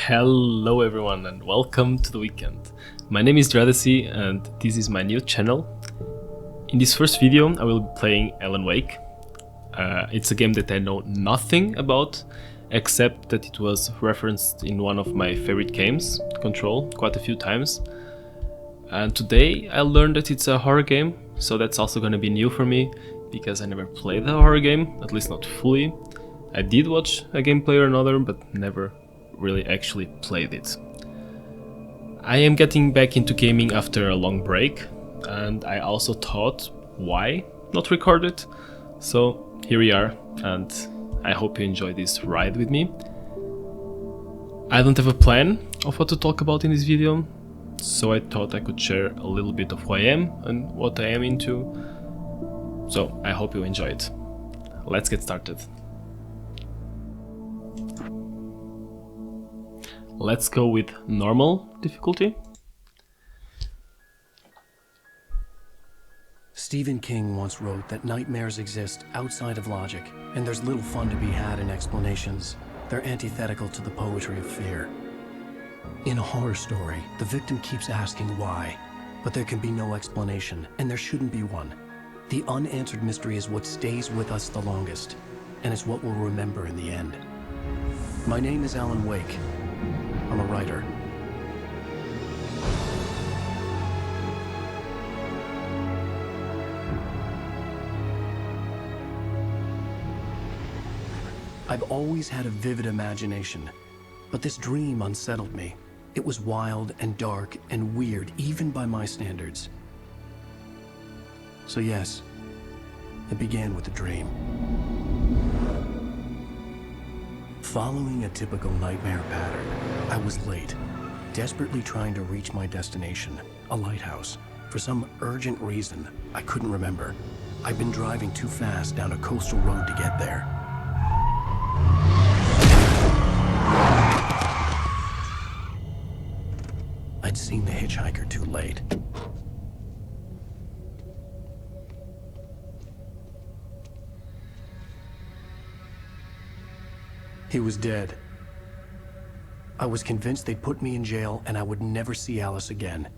Hello everyone and welcome to the weekend. My name is Dradesi and this is my new channel. In this first video I will be playing Alan Wake. It's a game that I know nothing about except that it was referenced in one of my favorite games, Control, quite a few times. And today I learned that it's a horror game, so that's also gonna be new for me because I never played a horror game, at least not fully. I did watch a gameplay or another, but never really actually played it. I am getting back into gaming after a long break, and I also thought, why not record it? So here we are, and I hope you enjoy this ride with me. I don't have a plan of what to talk about in this video, so I thought I could share a little bit of who I am and what I am into. So I hope you enjoy it. Let's get started. Let's go with normal difficulty. Stephen King once wrote that nightmares exist outside of logic, and there's little fun to be had in explanations. They're antithetical to the poetry of fear. In a horror story, the victim keeps asking why, but there can be no explanation, and there shouldn't be one. The unanswered mystery is what stays with us the longest, and it's what we'll remember in the end. My name is Alan Wake. I'm a writer. I've always had a vivid imagination, but this dream unsettled me. It was wild and dark and weird, even by my standards. So yes, it began with a dream. Following a typical nightmare pattern, I was late, desperately trying to reach my destination, a lighthouse. For some urgent reason, I couldn't remember. I'd been driving too fast down a coastal road to get there. I'd seen the hitchhiker too late. He was dead. I was convinced they'd put me in jail and I would never see Alice again.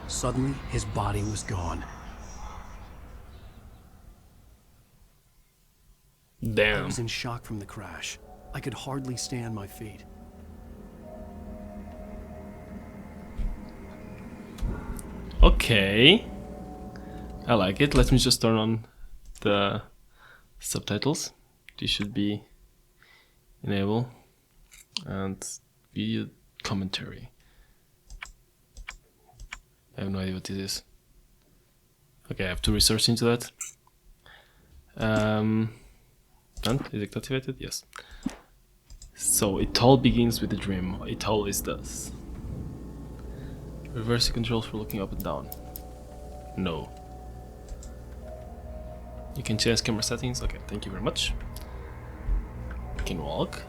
Suddenly, his body was gone. Damn. I was in shock from the crash. I could hardly stay on my feet. Okay. I like it. Let me just turn on the subtitles. This should be enabled. And video commentary. I have no idea what this is. Okay, I have to research into that. And is it activated? Yes. So it all begins with a dream. It always does. Reverse the controls for looking up and down. No. You can change camera settings. Okay, thank you very much. You can walk.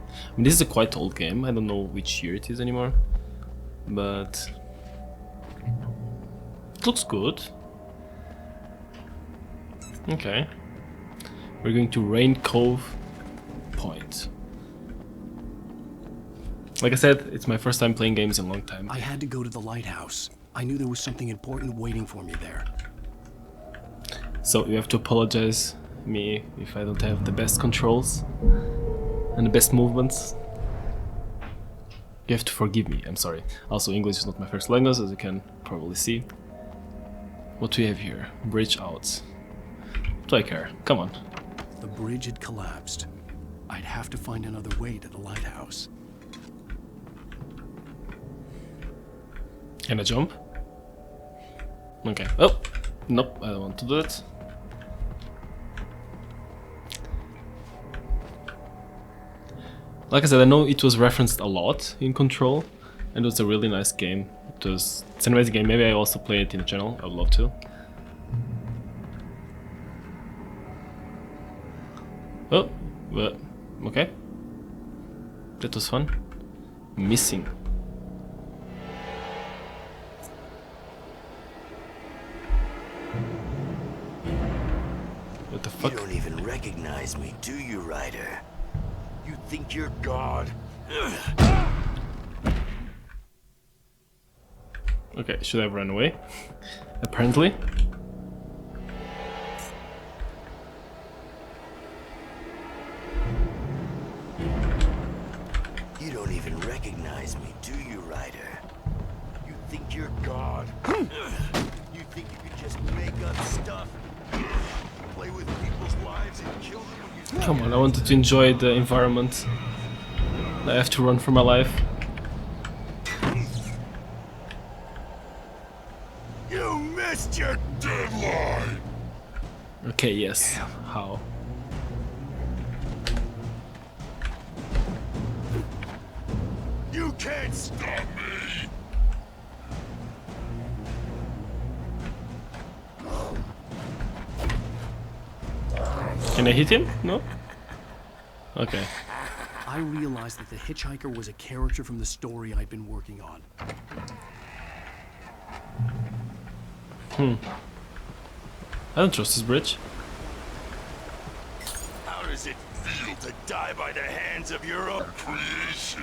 I mean, this is a quite old game. I don't know which year it is anymore, but it looks good. Okay. We're going to Rain Cove Point. Like I said, it's my first time playing games in a long time. I had to go to the lighthouse. I knew there was something important waiting for me there. So you have to apologize me if I don't have the best controls and the best movements. You have to forgive me, I'm sorry. Also, English is not my first language, as you can probably see. What do we have here? Bridge out. Do I care? Come on. The bridge had collapsed. I'd have to find another way to the lighthouse. Can I jump? Okay. Oh! Nope, I don't want to do that. Like I said, I know it was referenced a lot in Control, and it was a really nice game. It's an amazing game. Maybe I also play it in the channel. I would love to. Oh, but okay. That was fun. Missing. What the fuck? You don't even recognize me, do you, Ryder? You think you're God? Okay, should I run away? Apparently. You don't even recognize me, do you, Ryder? You think you're God? You think you can just make up stuff? Play with people's lives and kill them when you... Come on, I wanted to enjoy the environment. I have to run for my life. You missed your deadline! Okay, yes. How? You can't stop me! Can I hit him? No? Okay. I realized that the hitchhiker was a character from the story I'd been working on. I don't trust this bridge. How does it feel to die by the hands of your own creation?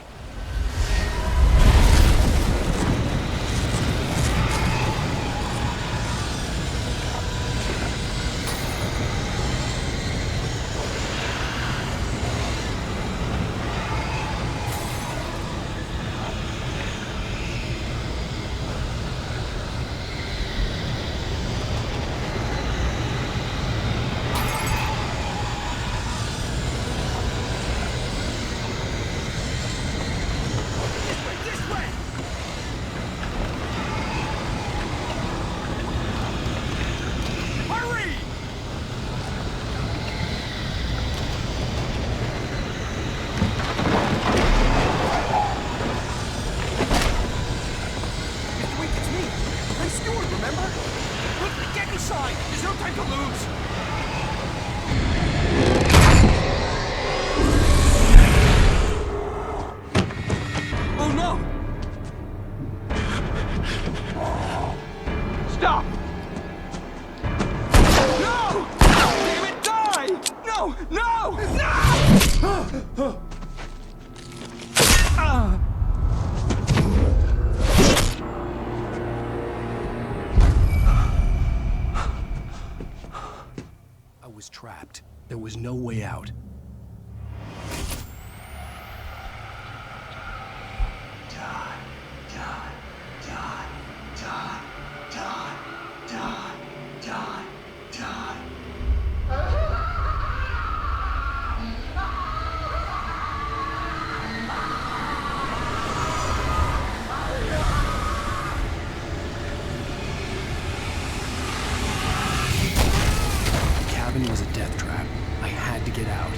There's no time to lose! Oh no! Stop! No! Damn it, die! No! No! No! I was trapped. There was no way out. The cabin was a death trap. I had to get out.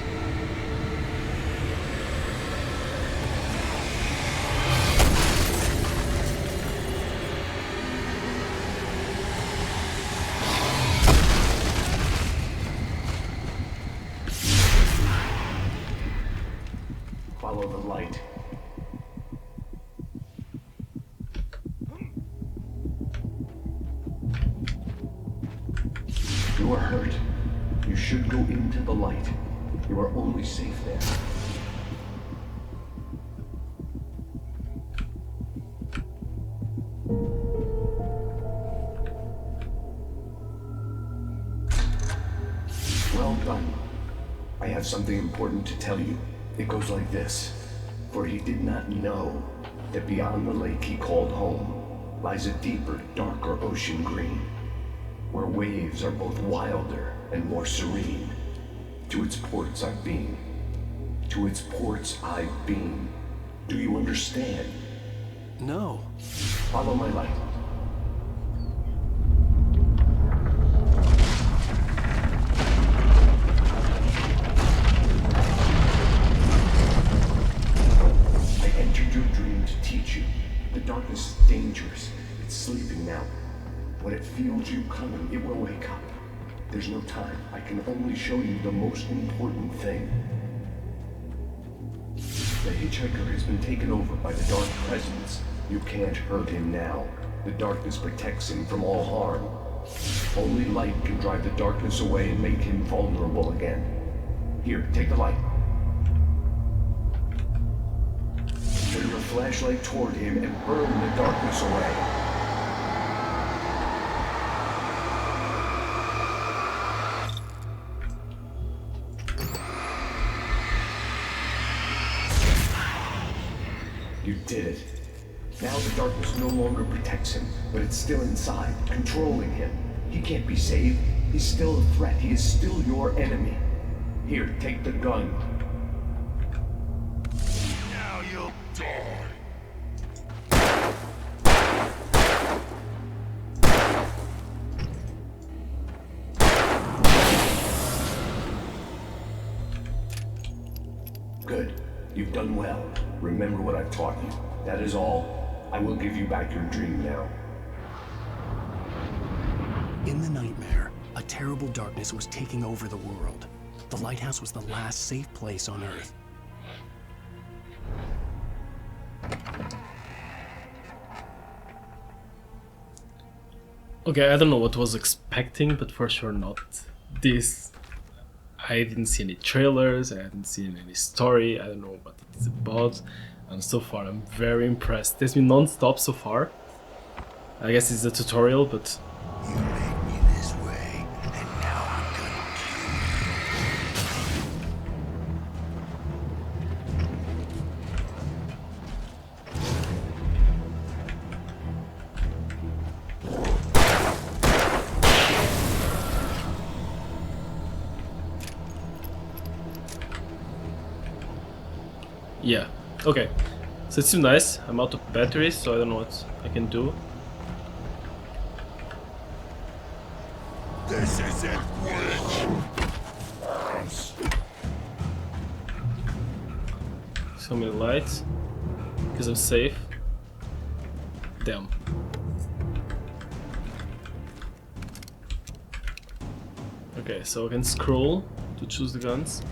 Follow the light. You are hurt. You should go into the light. You are only safe there. Well done. I have something important to tell you. It goes like this. For he did not know that beyond the lake he called home lies a deeper, darker ocean green, where waves are both wilder and more serene. To its ports I've been. To its ports I've been. Do you understand? No. Follow my light. I entered your dream to teach you. The darkness is dangerous. It's sleeping now. When it feels you coming, it will wake up. There's no time. I can only show you the most important thing. The hitchhiker has been taken over by the dark presence. You can't hurt him now. The darkness protects him from all harm. Only light can drive the darkness away and make him vulnerable again. Here, take the light. Turn your flashlight toward him and burn the darkness away. You did it. Now the darkness no longer protects him, but it's still inside, controlling him. He can't be saved. He's still a threat. He is still your enemy. Here, take the gun. Now you'll die. Good. You've done well. Remember what I've taught you. That is all. I will give you back your dream now. In the nightmare, a terrible darkness was taking over the world. The lighthouse was the last safe place on Earth. Okay, I don't know what I was expecting, but for sure not this. I didn't see any trailers, I hadn't seen any story, I don't know what it's about, and so far I'm very impressed. It's been non-stop so far. I guess it's a tutorial, but... You made me this way, and now I'm gonna yeah, okay. So it seems nice. I'm out of batteries, so I don't know what I can do. This isn't witch. So many lights, because I'm safe. Damn. Okay, so I can scroll to choose the guns.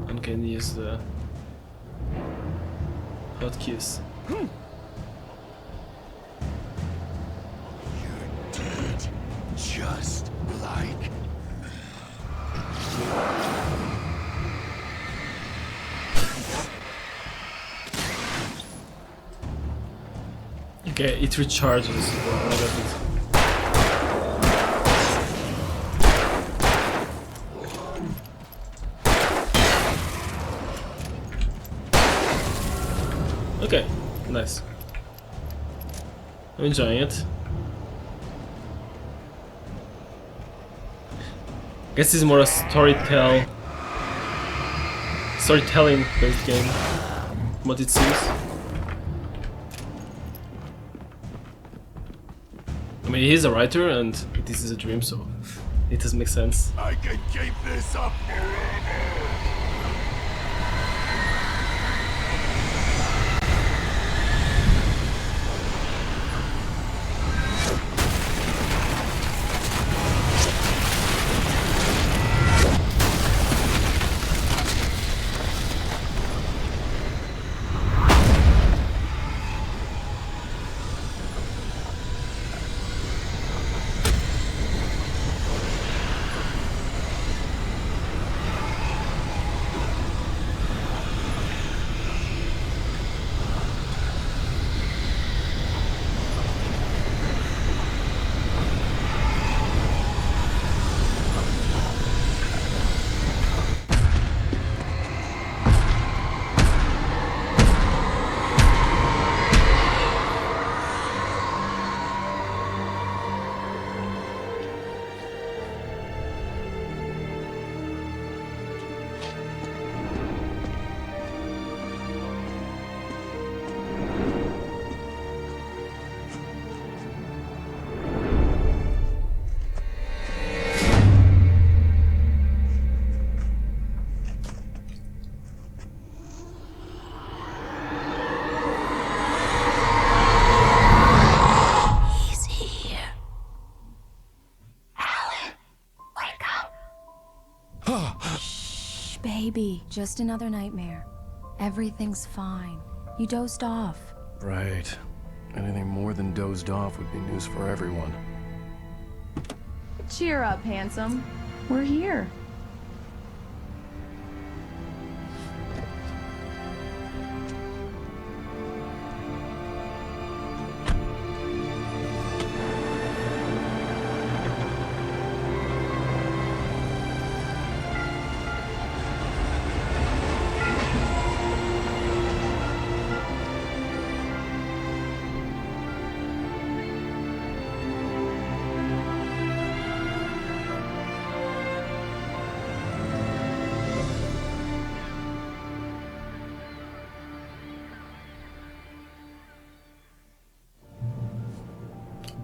And can use the hotkeys. You're dead, just like Okay, it recharges. Well, I got it. Okay, nice. I'm enjoying it. I guess this is more a storytelling based game, from what it seems. I mean, he's a writer and this is a dream, so it doesn't make sense. I can keep this up forever. Baby, just another nightmare. Everything's fine. You dozed off. Right. Anything more than dozed off would be news for everyone. Cheer up, handsome. We're here.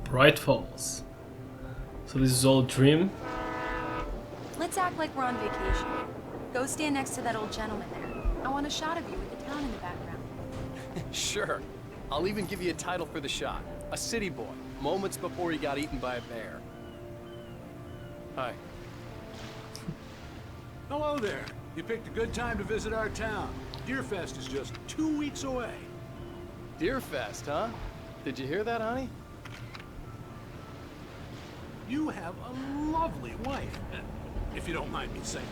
Bright Falls. So this is all a dream? Let's act like we're on vacation. Go stand next to that old gentleman there. I want a shot of you with the town in the background. Sure. I'll even give you a title for the shot. A city boy, moments before he got eaten by a bear. Hi. Hello there. You picked a good time to visit our town. Deerfest is just 2 weeks away. Deerfest, huh? Did you hear that, honey? You have a lovely wife. If you don't mind me saying.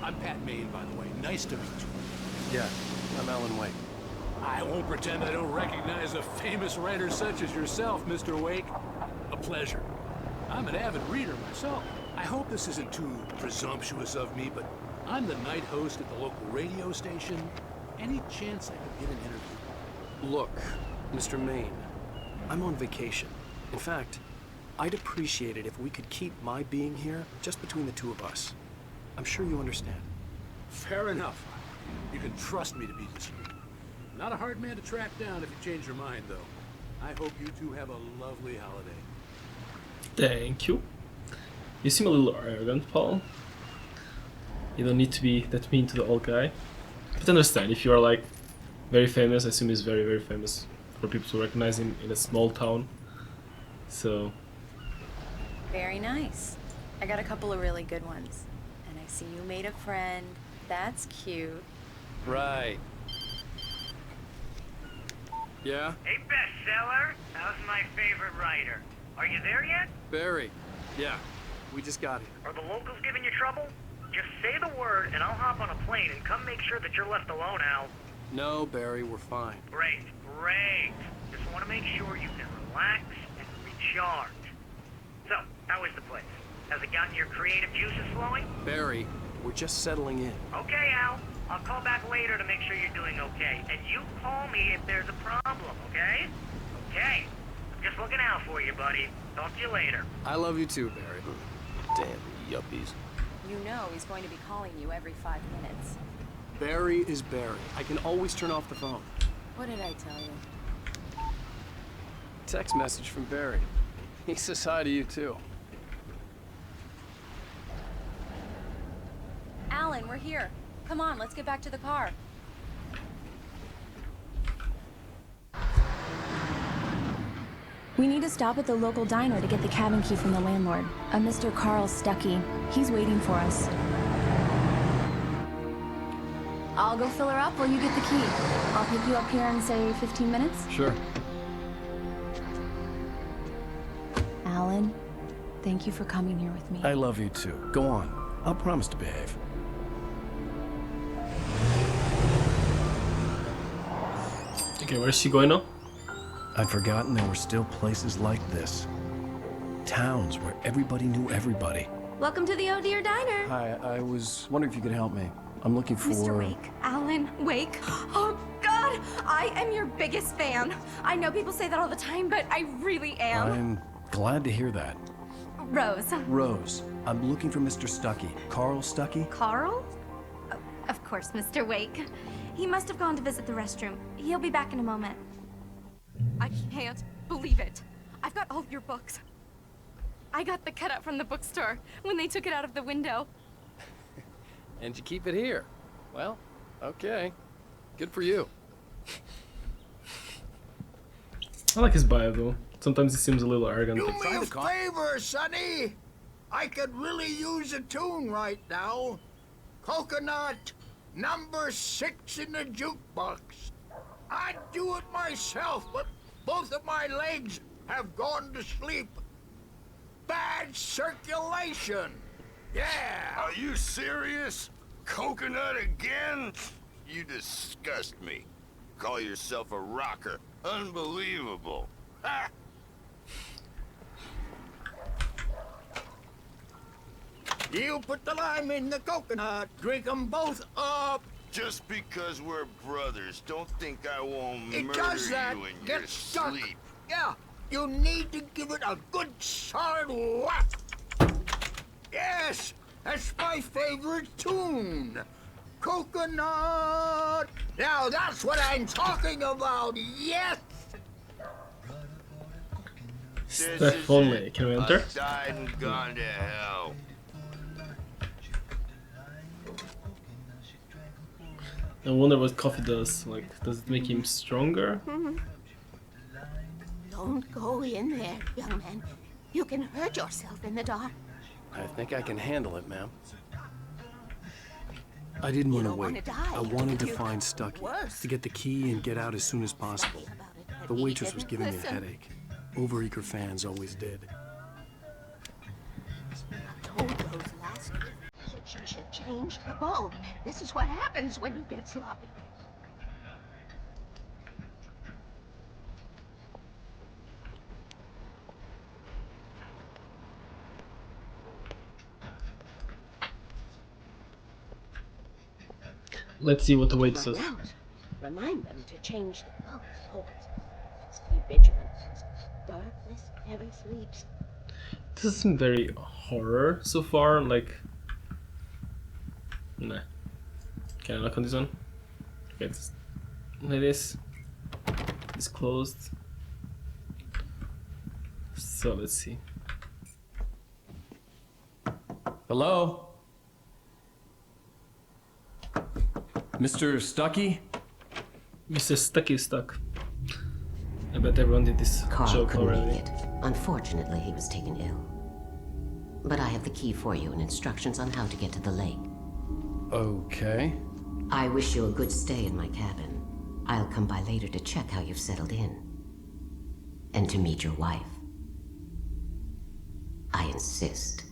I'm Pat Maine, by the way. Nice to meet you. Yeah, I'm Alan Wake. I won't pretend I don't recognize a famous writer such as yourself, Mr. Wake. A pleasure. I'm an avid reader myself. I hope this isn't too presumptuous of me, but I'm the night host at the local radio station. Any chance I could get an interview? Look, Mr. Maine, I'm on vacation. In fact, I'd appreciate it if we could keep my being here just between the two of us. I'm sure you understand. Fair enough. You can trust me to be discreet. Not a hard man to track down if you change your mind, though. I hope you two have a lovely holiday. Thank you. You seem a little arrogant, Paul. You don't need to be that mean to the old guy. But understand, if you are like very famous, I assume he's very, very famous for people to recognize him in a small town. So... Very nice. I got a couple of really good ones. And I see you made a friend. That's cute. Right. Yeah? Hey, bestseller. How's my favorite writer? Are you there yet? Barry. Yeah, we just got here. Are the locals giving you trouble? Just say the word and I'll hop on a plane and come make sure that you're left alone, Al. No, Barry, we're fine. Great, great. Just want to make sure you can relax and recharge. So, how is the place? Has it gotten your creative juices flowing? Barry, we're just settling in. Okay, Al. I'll call back later to make sure you're doing okay. And you call me if there's a problem, okay? Okay. I'm just looking out for you, buddy. Talk to you later. I love you too, Barry. Damn yuppies. You know he's going to be calling you every 5 minutes. Barry is Barry. I can always turn off the phone. What did I tell you? Text message from Barry. He says hi to you too. Alan, we're here. Come on, let's get back to the car. We need to stop at the local diner to get the cabin key from the landlord, a Mr. Carl Stuckey. He's waiting for us. I'll go fill her up while you get the key. I'll pick you up here in, say, 15 minutes? Sure. Alan, thank you for coming here with me. I love you too. Go on. I'll promise to behave. Okay, where's she going now? I'd forgotten there were still places like this. Towns where everybody knew everybody. Welcome to the Oh Dear Diner. Hi, I was wondering if you could help me. I'm looking for... Mr. Wake. Alan Wake. Oh, God! I am your biggest fan. I know people say that all the time, but I really am. I'm glad to hear that. Rose. Rose, I'm looking for Mr. Stuckey. Carl Stuckey? Carl? Oh, of course, Mr. Wake. He must have gone to visit the restroom. He'll be back in a moment. I can't believe it. I've got all your books. I got the cutout from the bookstore when they took it out of the window. And you keep it here. Well, okay. Good for you. I like his bio though. Sometimes he seems a little arrogant. Do me a favor, Sonny. I could really use a tune right now. Coconut, number 6 in the jukebox. I'd do it myself, but both of my legs have gone to sleep. Bad circulation. Yeah. Are you serious? Coconut again? You disgust me. Call yourself a rocker. Unbelievable. Ha! You put the lime in the coconut. Drink them both up. Just because we're brothers, don't think I won't It murder does that. you in Get your stuck. sleep. Yeah, you need to give it a good solid whack. Yes, that's my favorite tune. Coconut. Now that's what I'm talking about. Yes. Steph only. Can we enter? I've died and gone to hell. I wonder what coffee does. Like, does it make him stronger? Don't go in there, young man. You can hurt yourself in the dark. I think I can handle it, ma'am. I didn't want to wait. I wanted to find Stucky, to get the key and get out as soon as possible. The waitress was giving me a headache. Overeager fans always did. I told Rose last week that she should change the bulb. This is what happens when you get sloppy. Let's see what the wait says. Remind them to change the bulbs. Always be vigilant. Darkness never sleeps. This isn't very horror so far. Like, nah. Can I knock on this one? Okay, it's like this. It's closed. So let's see. Hello? Mr. Stucky? Mr. Stucky is stuck. I bet everyone did this Carl joke couldn't already. make it. Unfortunately, he was taken ill. But I have the key for you and instructions on how to get to the lake. Okay. I wish you a good stay in my cabin. I'll come by later to check how you've settled in. And to meet your wife. I insist.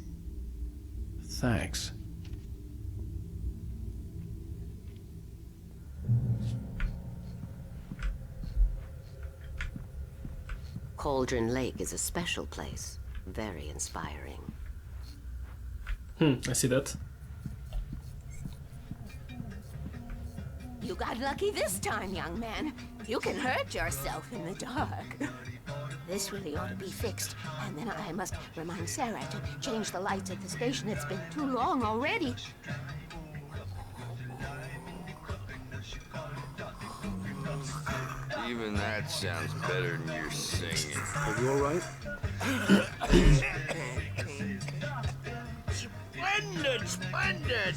Thanks. Cauldron Lake is a special place. Very inspiring. I see that. You got lucky this time, young man. You can hurt yourself in the dark. This really ought to be fixed. And then I must remind Sarah to change the lights at the station. It's been too long already. Even that sounds better than your singing. Are you alright? Splendid, splendid.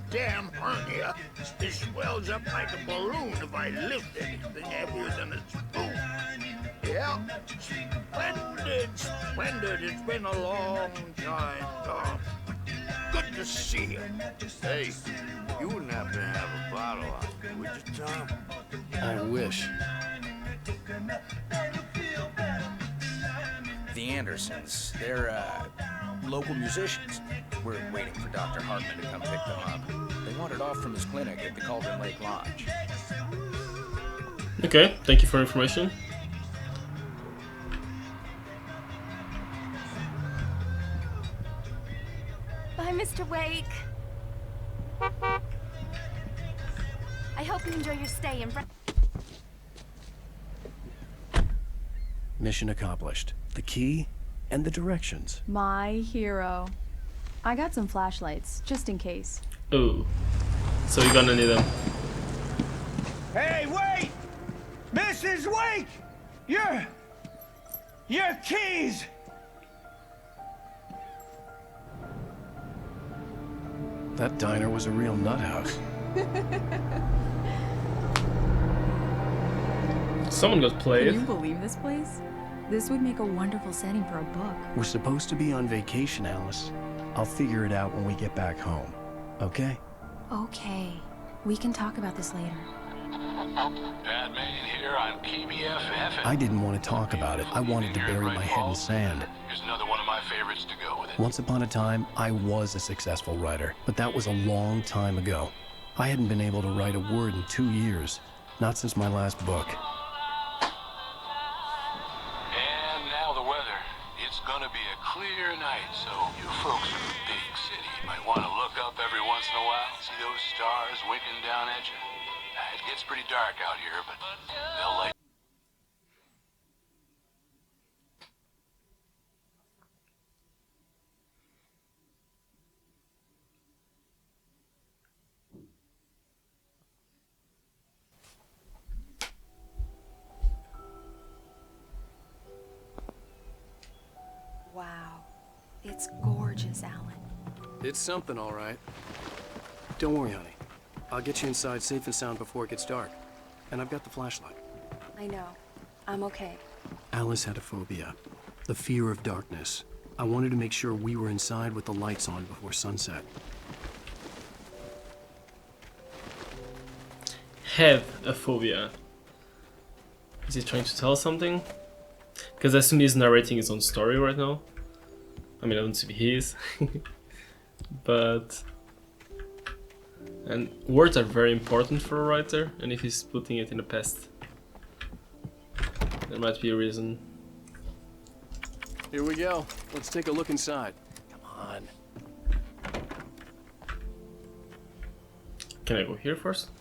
Damn hernia. It swells up like a balloon if I lift anything heavier than a spoon. Yeah. Splendid, splendid. It's been a long time. Oh, good to see you. Hey, you wouldn't happen to have a bottle on you, would you, Tom? I wish. The Andersons, they're, local musicians. We're waiting for Dr. Hartman to come pick them up. They wandered off from his clinic at the Cauldron Lake Lodge. Okay, thank you for information. Bye, Mr. Wake. I hope you enjoy your stay in Mission accomplished. The key and the directions. My hero. I got some flashlights, just in case. Oh, so you're gonna need them. Hey, wait! Mrs. Wake! Your keys! That diner was a real nut house. Someone got played. Can you believe this place? This would make a wonderful setting for a book. We're supposed to be on vacation, Alice. I'll figure it out when we get back home. Okay? Okay. We can talk about this later. Pat Main here on KBFF. I didn't want to talk about it. I wanted to bury my head in sand. Here's another one of my favorites to go with it. Once upon a time, I was a successful writer, but that was a long time ago. I hadn't been able to write a word in 2 years, not since my last book. And now the weather. It's gonna be a clear night, so you folks in the big city might want to look up every once in a while, see those stars winking down at you. It gets pretty dark out here, but they'll light. Wow. It's gorgeous, Alan. It's something, all right. Don't worry, honey. I'll get you inside safe and sound before it gets dark. And I've got the flashlight. I know. I'm okay. Alice had a phobia, the fear of darkness. I wanted to make sure we were inside with the lights on before sunset. Have a phobia. Is he trying to tell something? Because I assume he's narrating his own story right now. I mean, I don't see if he is. But... And words are very important for a writer, and if he's putting it in the past, there might be a reason. Here we go. Let's take a look inside. Come on. Can I go here first?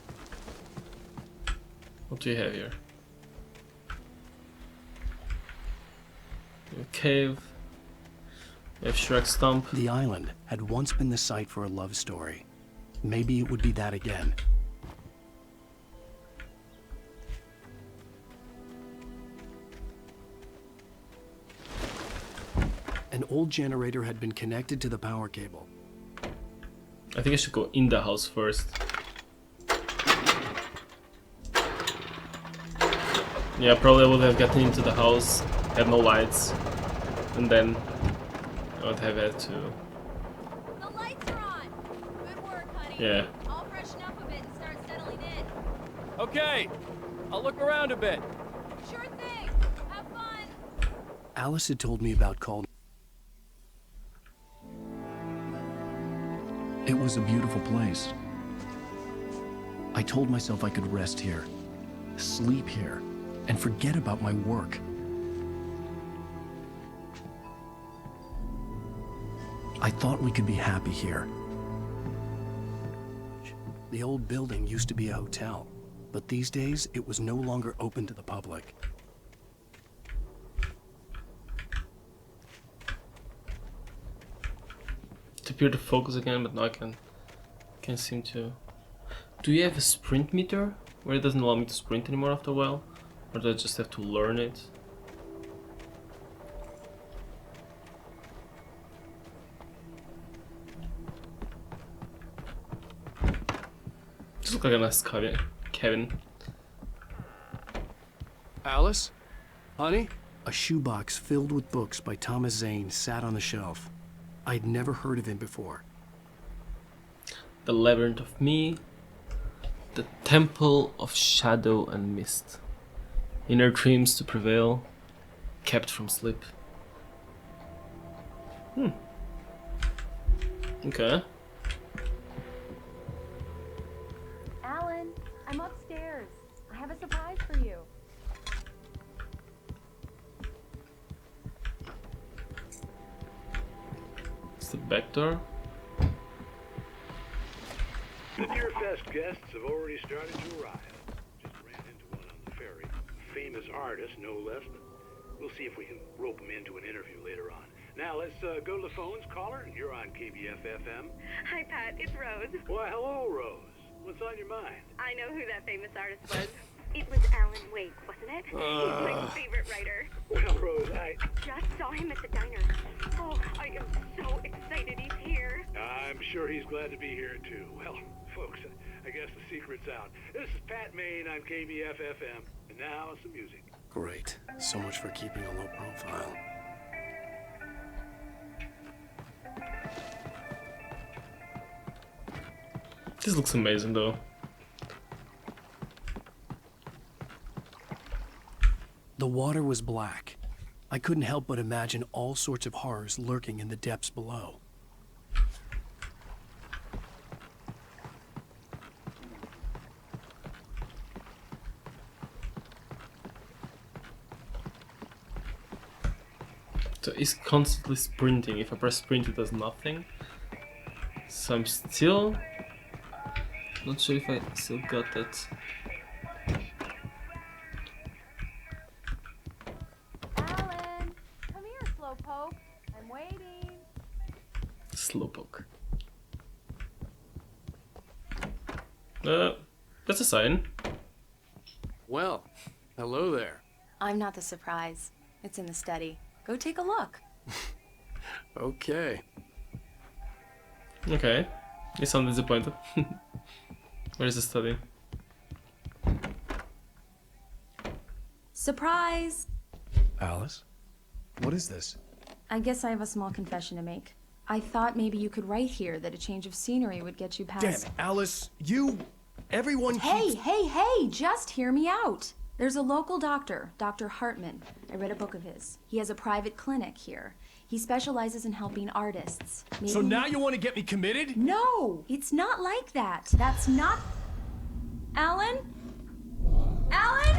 What do you have here? A cave. We have Shrek Stump. The island had once been the site for a love story. Maybe it would be that again. An old generator had been connected to the power cable. I think I should go in the house first. Yeah, probably I would have gotten into the house, had no lights, and then I would have had to... The lights are on. Good work, honey. Yeah. I'll freshen up a bit and start settling in. Okay. I'll look around a bit. Sure thing. Have fun. Alice had told me about Calden. It was a beautiful place. I told myself I could rest here, sleep here, and forget about my work. I thought we could be happy here. The old building used to be a hotel, but these days it was no longer open to the public. It appeared to focus again, but now I can't seem to... Do you have a sprint meter? Where it doesn't allow me to sprint anymore after a while? Or do I just have to learn it? Just look like a nice cabin. Alice? Honey? A shoebox filled with books by Thomas Zane sat on the shelf. I'd never heard of him before. The Labyrinth of Me. The Temple of Shadow and Mist. Inner dreams to prevail. Kept from sleep. Okay. Alan, I'm upstairs. I have a surprise for you. It's the back door. The Deer Fest guests have already started to arrive. Just ran into one on the ferry. Famous artist, no less, but we'll see if we can rope him into an interview later on. Now, let's go to the phones. Caller, you're on KBF-FM. Hi, Pat. It's Rose. Why, hello, Rose. What's on your mind? I know who that famous artist was. It was Alan Wake, wasn't it? He's my favorite writer. Well, Rose, I Just saw him at the diner. Oh, I am so excited he's here. I'm sure he's glad to be here, too. Well, folks, I guess the secret's out. This is Pat Main on KBF-FM. And now, some music. Great. So much for keeping a low profile. This looks amazing though. The water was black. I couldn't help but imagine all sorts of horrors lurking in the depths below. So it's constantly sprinting. If I press sprint, it does nothing. So I'm still not sure if I still got that. Alan, come here, Slowpoke. I'm waiting. Slowpoke. That's a sign. Well, hello there. I'm not the surprise. It's in the study. Go take a look. Okay. Okay. You sound disappointed. Where is the study? Surprise! Alice? What is this? I guess I have a small confession to make. I thought maybe you could write here that a change of scenery would get you past... Damn it, Alice, everyone keeps... Hey, just hear me out. There's a local doctor, Dr. Hartman. I read a book of his. He has a private clinic here. He specializes in helping artists. So now you want to get me committed? No, it's not like that. That's not... Alan? Alan?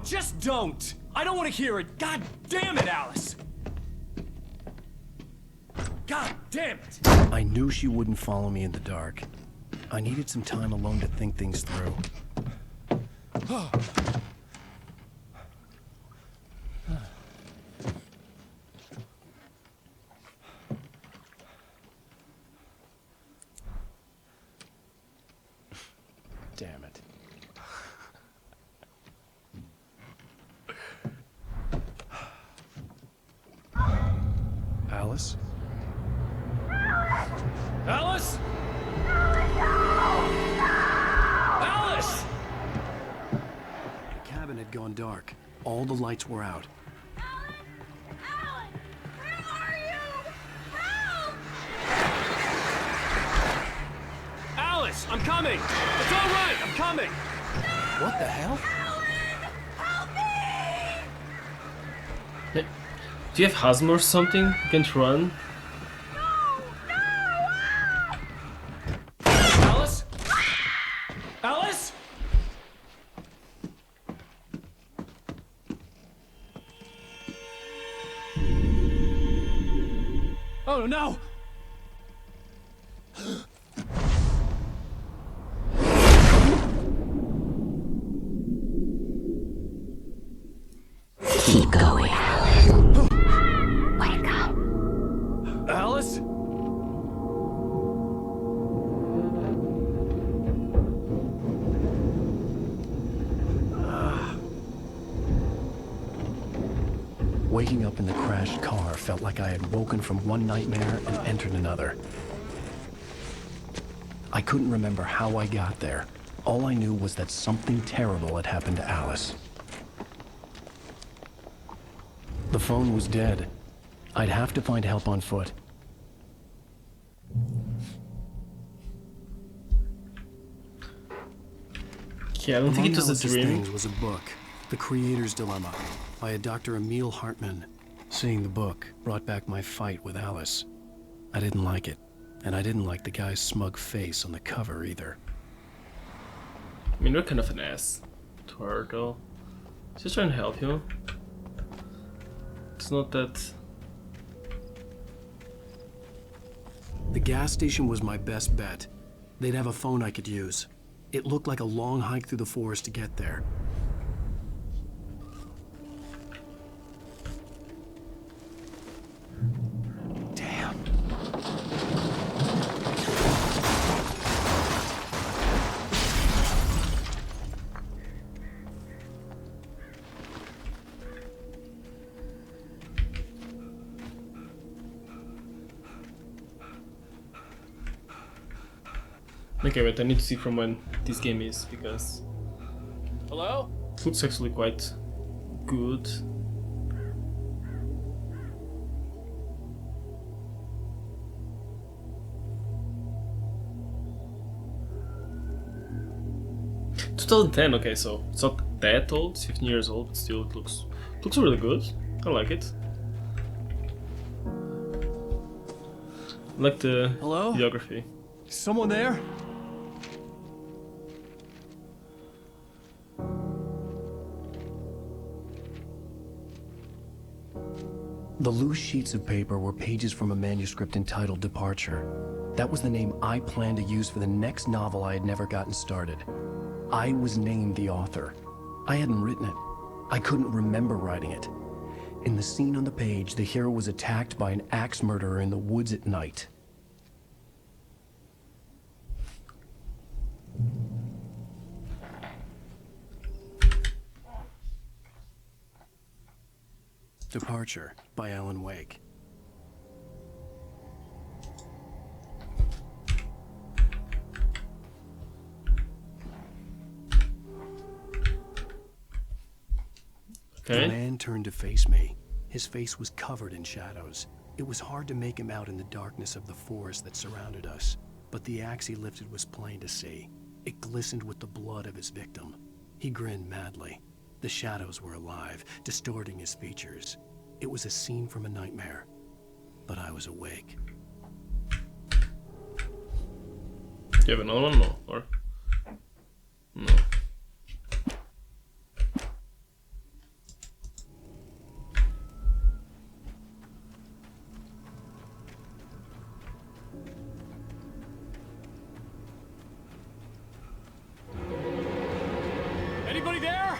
Just don't! I don't want to hear it! God damn it, Alice! God damn it! I knew she wouldn't follow me in the dark. I needed some time alone to think things through. Damn it. Alice? Alice? Alice! The cabin had gone dark. All the lights were out. Alice, I'm coming! It's all right, I'm coming! What the hell? Do you have Hasmo or something? You can't run? Alice? Alice? Oh no! Keep going. Wake up. Alice? Waking up in the crashed car felt like I had woken from one nightmare and entered another. I couldn't remember how I got there. All I knew was that something terrible had happened to Alice. The phone was dead. I'd have to find help on foot. Yeah, I don't think it was a Alice's dream. things was a book, The Creator's Dilemma, by a Dr. Emil Hartman. Seeing the book brought back my fight with Alice. I didn't like it, and I didn't like the guy's smug face on the cover either. I mean, you're kind of an ass to her though. She's trying to help you. It's not that... The gas station was my best bet. They'd have a phone I could use. It looked like a long hike through the forest to get there. Damn. Okay, wait, I need to see from when this game is, because Hello? it looks actually quite good. 2010, okay, so it's not that old, it's 15 years old, but still it looks really good. I like it. I like the videography. Someone there? The loose sheets of paper were pages from a manuscript entitled Departure. That was the name I planned to use for the next novel I had never gotten started. I was named the author. I hadn't written it. I couldn't remember writing it. In the scene on the page, the hero was attacked by an axe murderer in the woods at night. Departure by Alan Wake. Okay. The man turned to face me. His face was covered in shadows. It was hard to make him out in the darkness of the forest that surrounded us, but the axe he lifted was plain to see. It glistened with the blood of his victim. He grinned madly. The shadows were alive, distorting his features. It was a scene from a nightmare, but I was awake. Do you have another one? No, or no? Anybody there?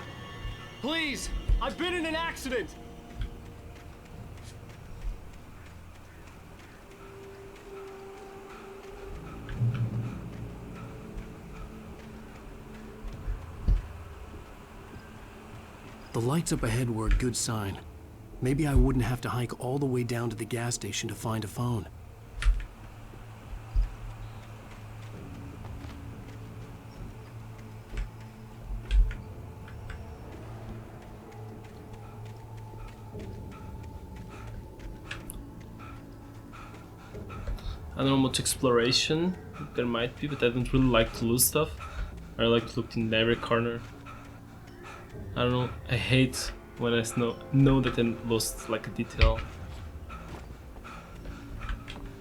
Please, I've been in an accident. The lights up ahead were a good sign. Maybe I wouldn't have to hike all the way down to the gas station to find a phone. I don't know much exploration there might be, but I don't really like to lose stuff. I like to look in every corner. I don't know, I hate when I know that I lost like a detail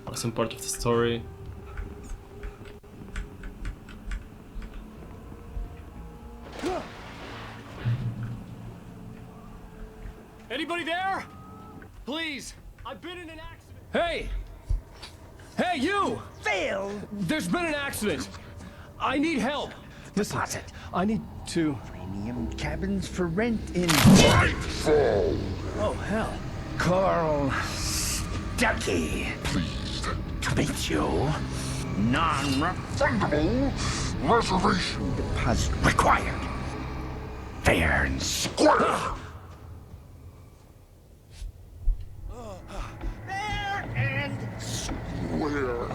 or some part of the story. Anybody there? Please, I've been in an accident. Hey! Hey, you! Phil! There's been an accident. I need help. Listen, I need to... Premium cabins for rent in... Nightfall! Oh, hell. Carl Stuckey. Pleased To meet you. non-refundable reservation Deposit required. Fair and square. Fair and Square.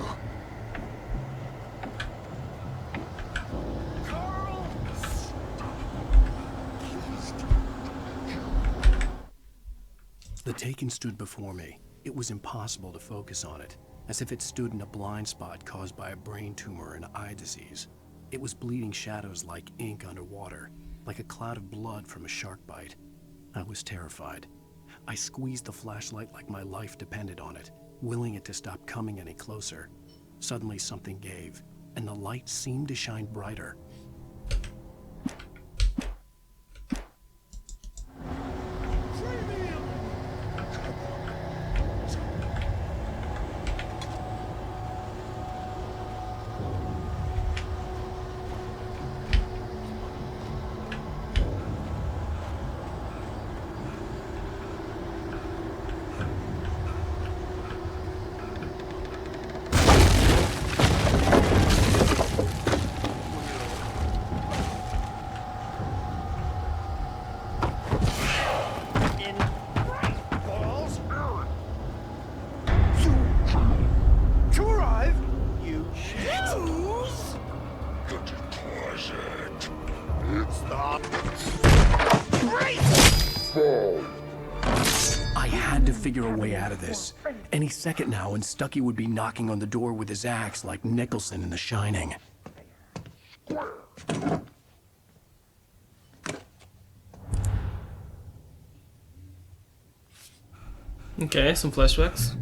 The Taken stood before me. It was impossible to focus on it, as if it stood in a blind spot caused by a brain tumor and eye disease. It was bleeding shadows like ink underwater, like a cloud of blood from a shark bite. I was terrified. I squeezed the flashlight like my life depended on it, willing it to stop coming any closer. Suddenly something gave, and the light seemed to shine brighter. I had to figure a way out of this. Any second now, and Stuckey would be knocking on the door with his axe like Nicholson in The Shining. Okay, some flashbacks.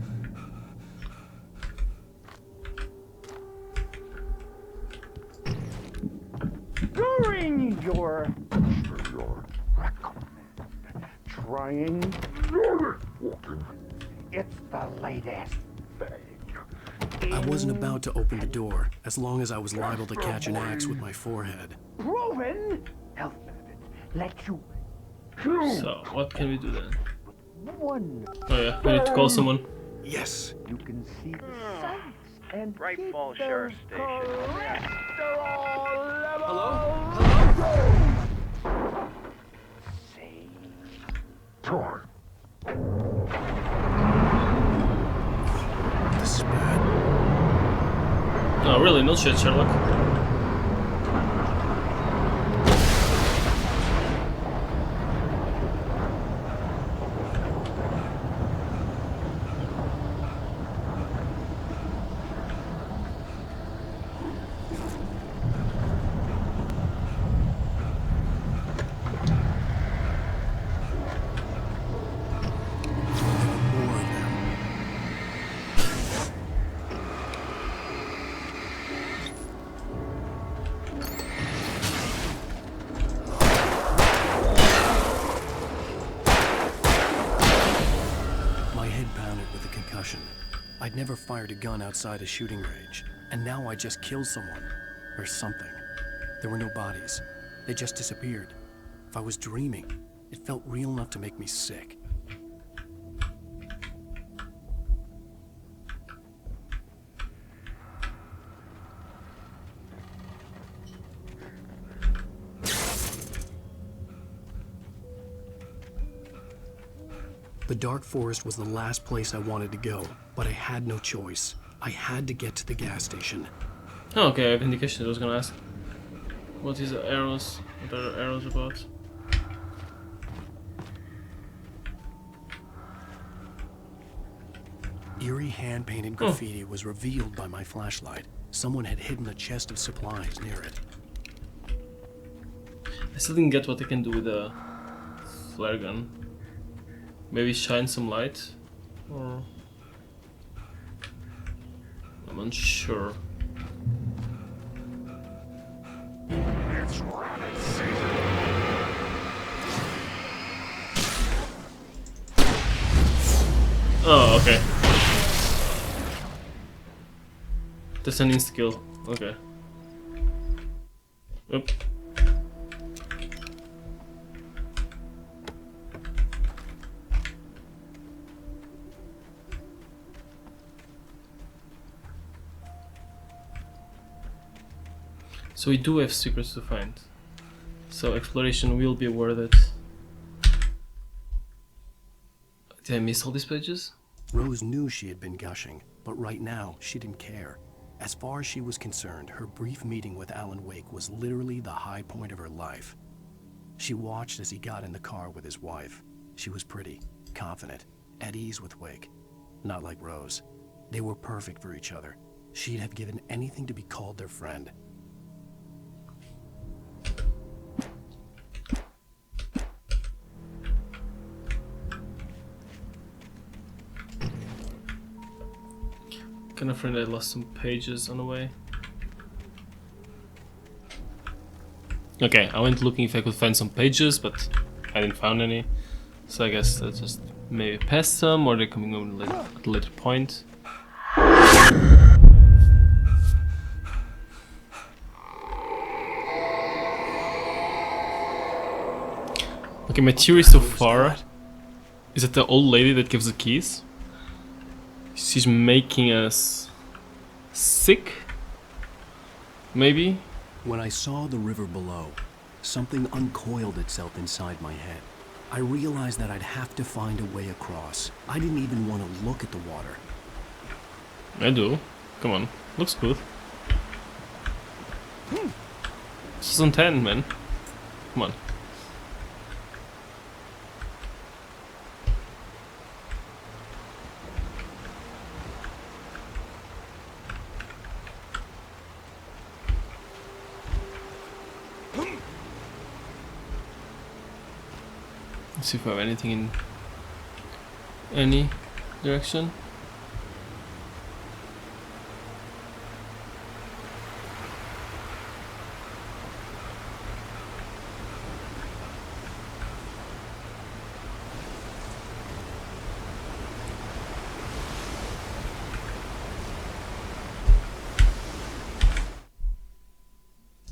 During your trying, it's the latest thing. I wasn't about to open the door, as long as I was liable to catch an axe with my forehead. Proven health benefits let you So, what can we do then? one. Oh yeah, we need to call someone. Yes. You can see the sights and Bright Falls Sheriff Station. Hello? This is bad. Oh really? No shit, Sherlock. I'd never fired a gun outside a shooting range, and now I just killed someone. Or something. There were no bodies. They just disappeared. If I was dreaming, it felt real enough to make me sick. The dark forest was the last place I wanted to go, but I had no choice. I had to get to the gas station. Oh, okay, I have indication. I was gonna ask. What is the arrows? What are the arrows about? Eerie hand-painted graffiti was revealed by my flashlight. Someone had hidden a chest of supplies near it. I still didn't get what I can do with a flare gun. Maybe shine some light? Or... I'm unsure. It's rabbit season. Oh, okay. Descending skill. Okay. Oop. So we do have secrets to find. So exploration will be worth it. Did I miss all these pages? Rose knew she had been gushing, but right now she didn't care. As far as she was concerned, her brief meeting with Alan Wake was literally the high point of her life. She watched as he got in the car with his wife. She was pretty, confident, at ease with Wake. Not like Rose. They were perfect for each other. She'd have given anything to be called their friend. Kind of afraid I lost some pages on the way. Okay, I went looking if I could find some pages, but I didn't find any. So I guess I just maybe pass some, or they're coming on at a later point. Okay, my theory so far is that the old lady that gives the keys, she's making us sick, maybe? When I saw the river below, something uncoiled itself inside my head. I realized that I'd have to find a way across. I didn't even want to look at the water. I do. Come on. Looks good. 2010, man. Come on. Let's see if I have anything in... Any direction.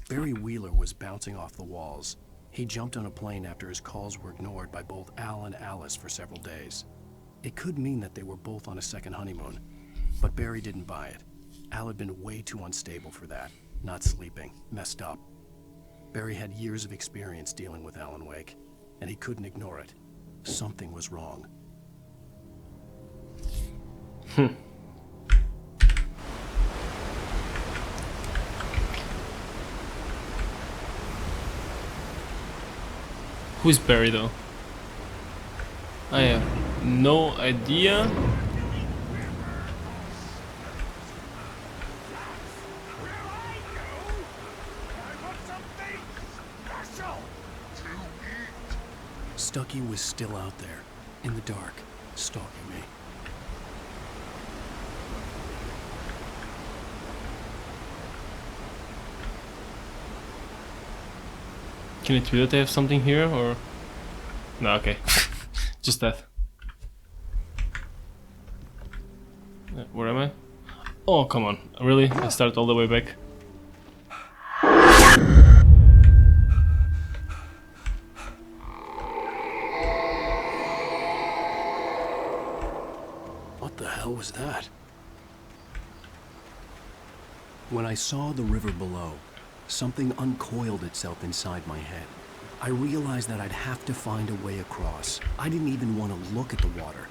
Barry Wheeler was bouncing off the walls. He jumped on a plane after his calls were ignored by both Al and Alice for several days. It could mean that they were both on a second honeymoon, but Barry didn't buy it. Al had been way too unstable for that, not sleeping, messed up. Barry had years of experience dealing with Alan Wake, and he couldn't ignore it. Something was wrong. Who's Barry though? I have no idea. Stucky was still out there, in the dark, stalking me. Can it be that I have something here, or... No, okay. Just that. Where am I? Oh, come on. Really? I started all the way back. What the hell was that? When I saw the river below, something uncoiled itself inside my head. I realized that I'd have to find a way across. I didn't even want to look at the water.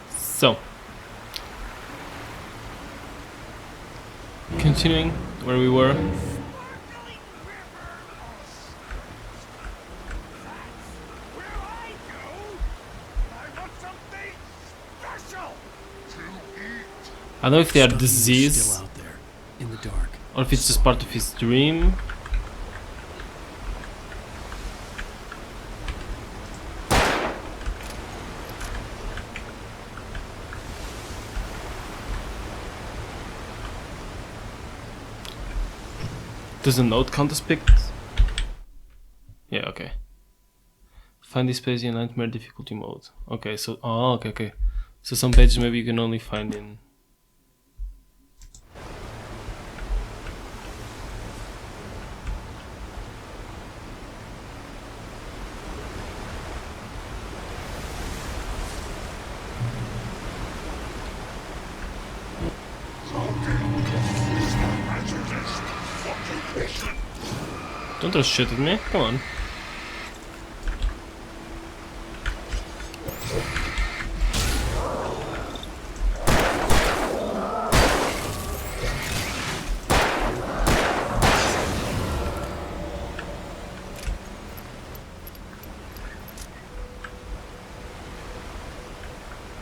So, continuing where we were. I don't know if they are disease, Still out there, in the dark. or if it's just part of his dream. Does the note count as picked? Yeah, okay. Find this page in nightmare difficulty mode. Okay, so okay. So some pages maybe you can only find in. Don't throw shit at me, come on.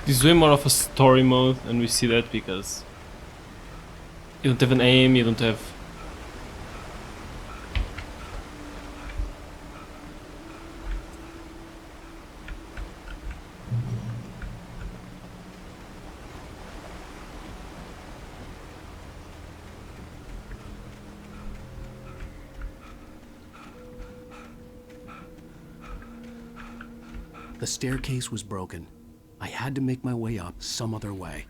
This is way more of a story mode, and we see that because you don't have an aim, you don't have... The staircase was broken. I had to make my way up some other way.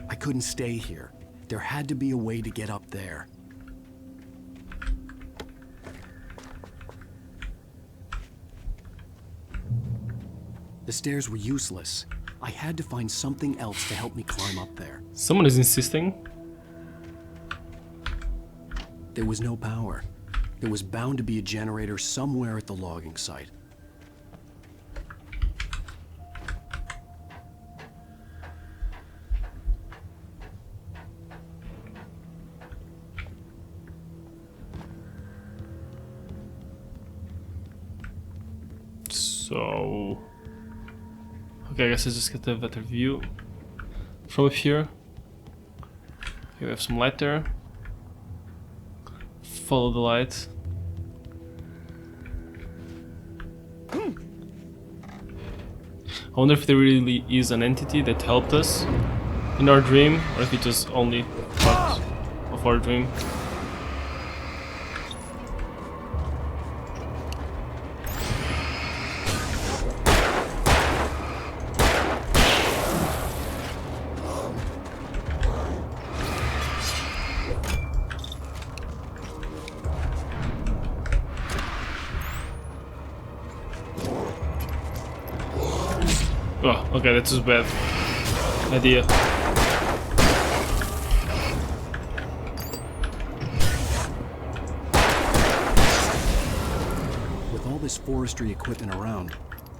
I couldn't stay here. There had to be a way to get up there. The stairs were useless. I had to find something else to help me climb up there. Someone is insisting. There was no power. There was bound to be a generator somewhere at the logging site. So... Okay, I guess I just get a better view from up here. Okay, we have some light there. follow the light. I wonder if there really is an entity that helped us in our dream, or if it was only part of our dream. Oh, okay, that's a bad idea. With all this forestry equipment around,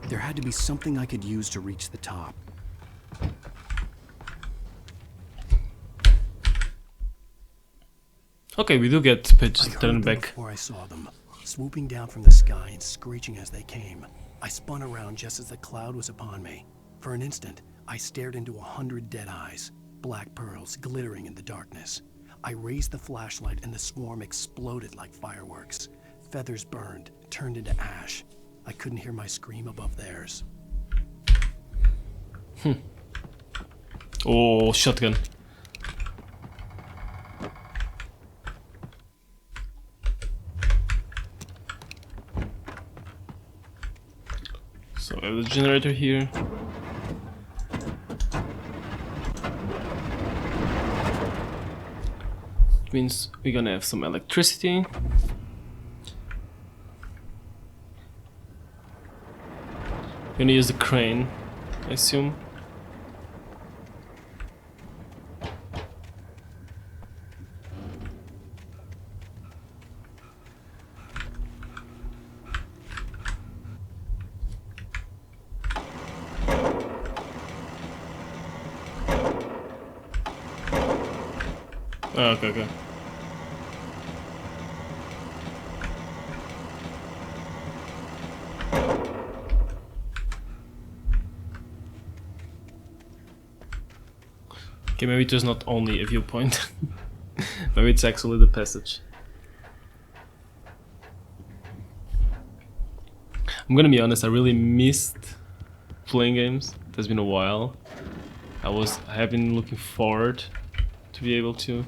there had to be something I could use to reach the top. Okay, we do get pages to turn back. Before I saw them, swooping down from the sky and screeching as they came. I spun around just as the cloud was upon me. For an instant, I stared into 100 dead eyes, black pearls glittering in the darkness. I raised the flashlight and the swarm exploded like fireworks. Feathers burned, turned into ash. I couldn't hear my scream above theirs. Oh, shotgun. So I have the generator here. It means we're gonna have some electricity. Gonna use the crane, I assume. Oh, okay. Okay, maybe it was not only a viewpoint. Maybe it's actually the passage. I'm gonna be honest, I really missed playing games. It has been a while. I have been looking forward to be able to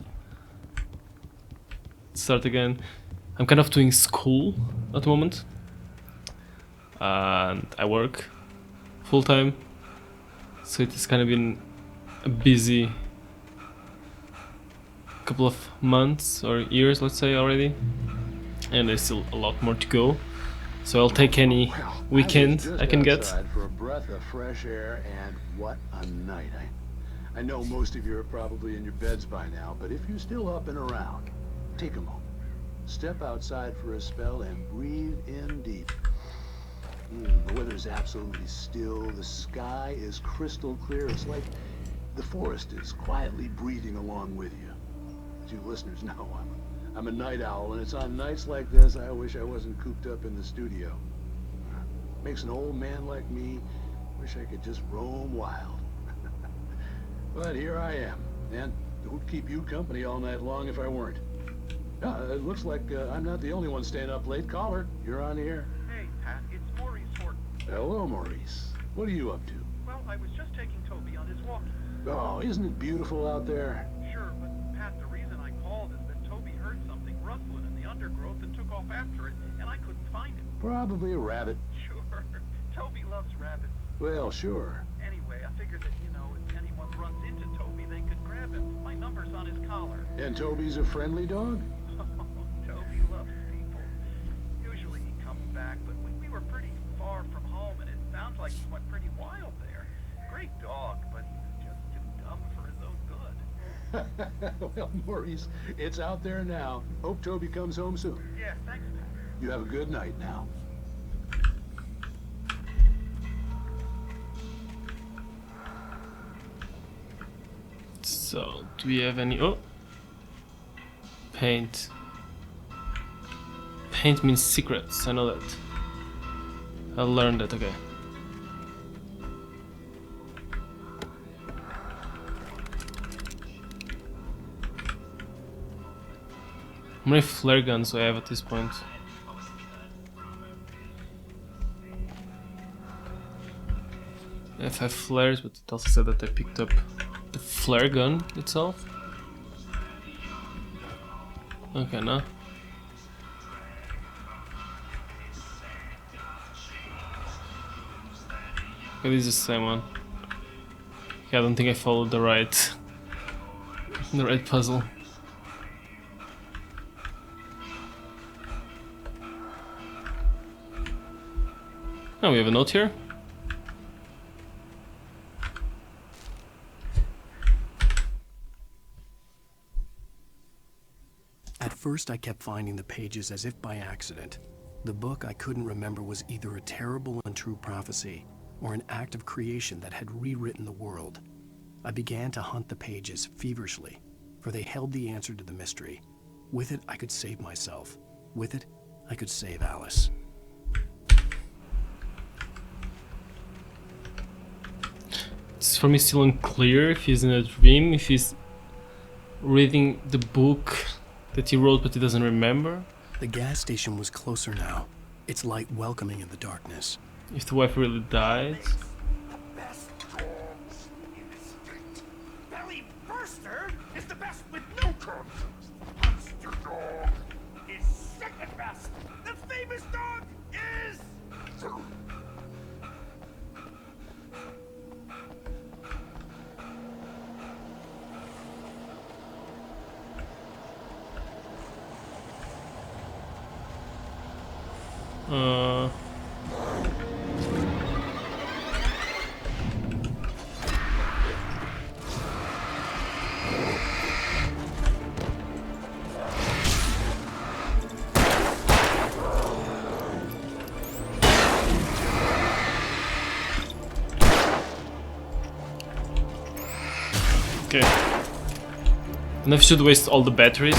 start again. I'm kind of doing school at the moment, and I work full time, so it has kind of been a busy couple of months or years, let's say, already, and there's still a lot more to go. So I'll take any weekend I can get. For a breath of fresh air, and what a night! I know most of you are probably in your beds by now, but if you're still up and around, take a moment. Step outside for a spell and breathe in deep. The weather's absolutely still. The sky is crystal clear. It's like the forest is quietly breathing along with you. As you listeners know, I'm a night owl, and it's on nights like this I wish I wasn't cooped up in the studio. Makes an old man like me wish I could just roam wild. But here I am, and it would keep you company all night long if I weren't. It looks like I'm not the only one staying up late. Caller, you're on the air. Hey, Pat, it's Maurice Horton. Hello, Maurice. What are you up to? Well, I was just taking Toby on his walk. Oh, isn't it beautiful out there? Sure, but Pat, the reason I called is that Toby heard something rustling in the undergrowth and took off after it, and I couldn't find it. Probably a rabbit. Sure. Toby loves rabbits. Well, sure. Anyway, I figured that, if anyone runs into Toby, they could grab him. My number's on his collar. And Toby's a friendly dog? Toby loves people. Usually he comes back, but we were pretty far from home, and it sounds like he went pretty wild there. Great dog, but he's just too dumb for his own good. Well, Maurice, it's out there now. Hope Toby comes home soon. Yeah, thanks, man. You have a good night now. So, do we have any... Oh! Paint. Paint means secrets, I know that. I learned that, okay. How many flare guns do I have at this point? I have 5 flares, but it also said that I picked up the flare gun itself. Okay, no. Okay, this is the same one. Okay, I don't think I followed the right puzzle. Oh, we have a note here. At first, I kept finding the pages as if by accident. The book I couldn't remember was either a terrible and true prophecy or an act of creation that had rewritten the world. I began to hunt the pages feverishly, for they held the answer to the mystery. With it, I could save myself. With it, I could save Alice. It's for me still unclear if he's in a dream, if he's reading the book that he wrote but he doesn't remember. The gas station was closer now, its light welcoming in the darkness. If the wife really died. Best dogs in the street. Belly Burster is the best with no crumbs. Monster Dog is second best. The famous dog is... Okay. And I should waste all the batteries.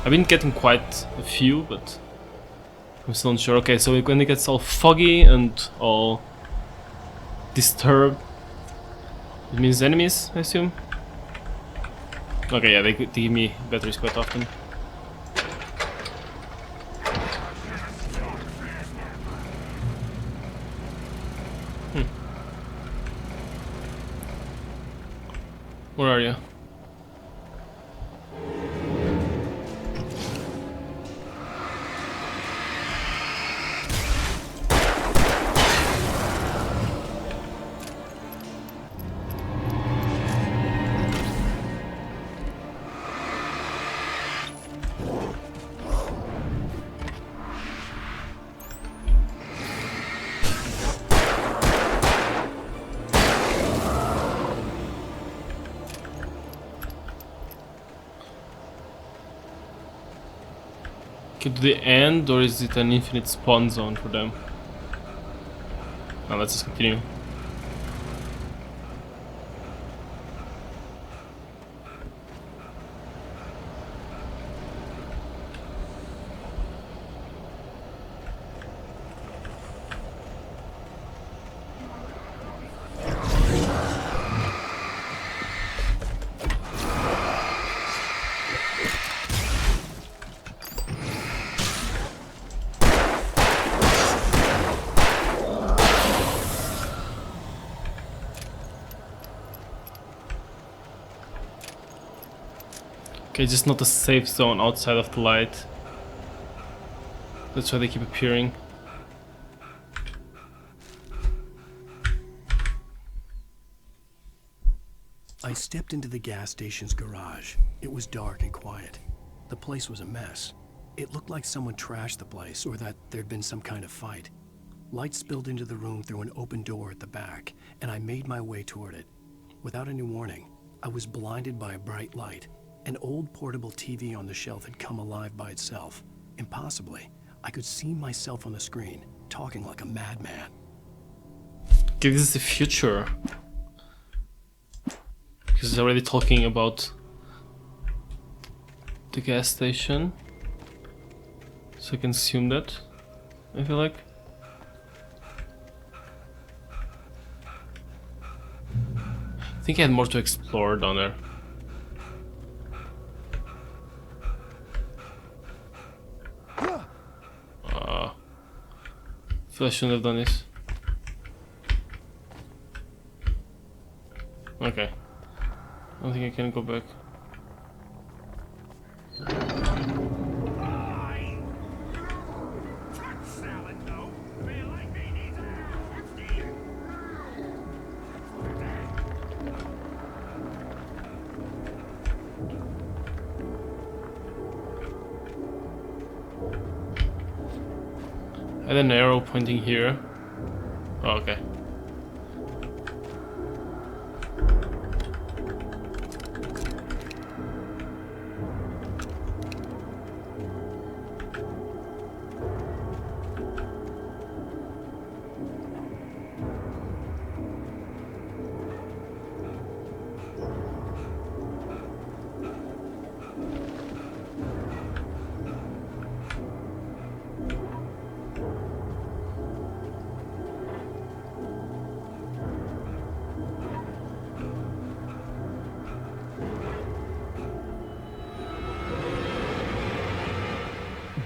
I've been getting quite a few, but I'm still unsure. Okay, so when it gets all foggy and all disturbed, it means enemies, I assume. Okay, yeah, they give me batteries quite often. Where are you? To the end, or is it an infinite spawn zone for them? Now let's just continue. Okay, just not a safe zone outside of the light. That's why they keep appearing. I stepped into the gas station's garage. It was dark and quiet. The place was a mess. It looked like someone trashed the place or that there'd been some kind of fight. Light spilled into the room through an open door at the back, and I made my way toward it. Without any warning, I was blinded by a bright light. An old portable TV on the shelf had come alive by itself. Impossibly, I could see myself on the screen, talking like a madman. Okay, this is the future. Because it's already talking about the gas station. So I can assume that, I feel like. I think I had more to explore down there. feel I shouldn't have done this. Okay. I don't think I can go back. I had an arrow pointing here. Oh, okay.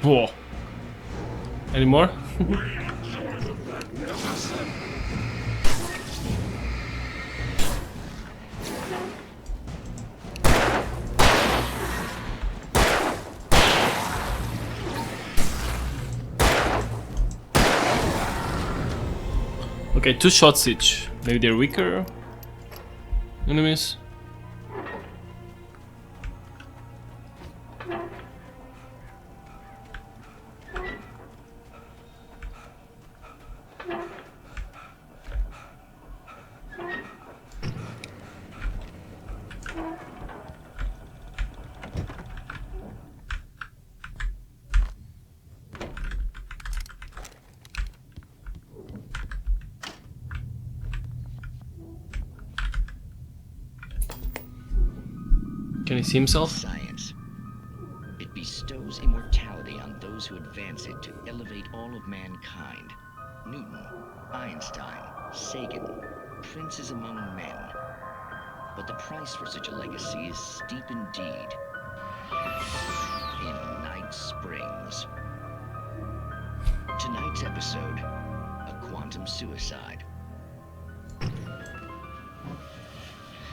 Whoa. Any more? Okay, 2 shots each. Maybe they're weaker enemies. Can he see himself? Science. It bestows immortality on those who advance it to elevate all of mankind. Newton, Einstein, Sagan, princes among men. But the price for such a legacy is steep indeed. In Night Springs. Tonight's episode, a quantum suicide.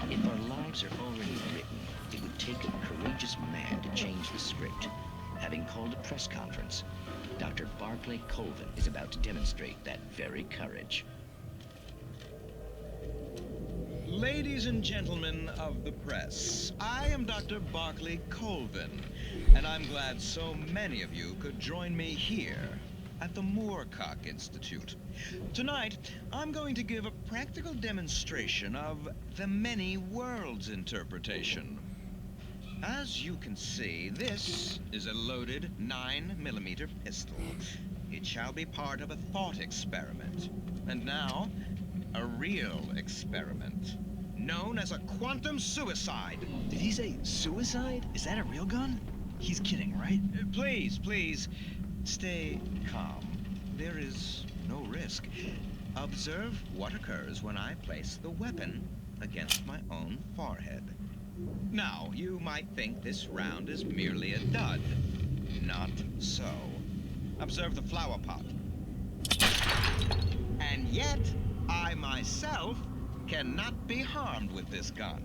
If our lives are already written, it would take a courageous man to change the script. Having called a press conference, Dr. Barclay Colvin is about to demonstrate that very courage. Ladies and gentlemen of the press, I am Dr. Barclay Colvin, and I'm glad so many of you could join me here at the Moorcock Institute. Tonight, I'm going to give a practical demonstration of the many worlds interpretation. As you can see, this is a loaded 9mm pistol. It shall be part of a thought experiment. And now, a real experiment, known as a quantum suicide. Did he say suicide? Is that a real gun? He's kidding, right? Please, please, stay calm. There is no risk. Observe what occurs when I place the weapon against my own forehead. Now, you might think this round is merely a dud. Not so. Observe the flower pot. And yet, I myself cannot be harmed with this gun.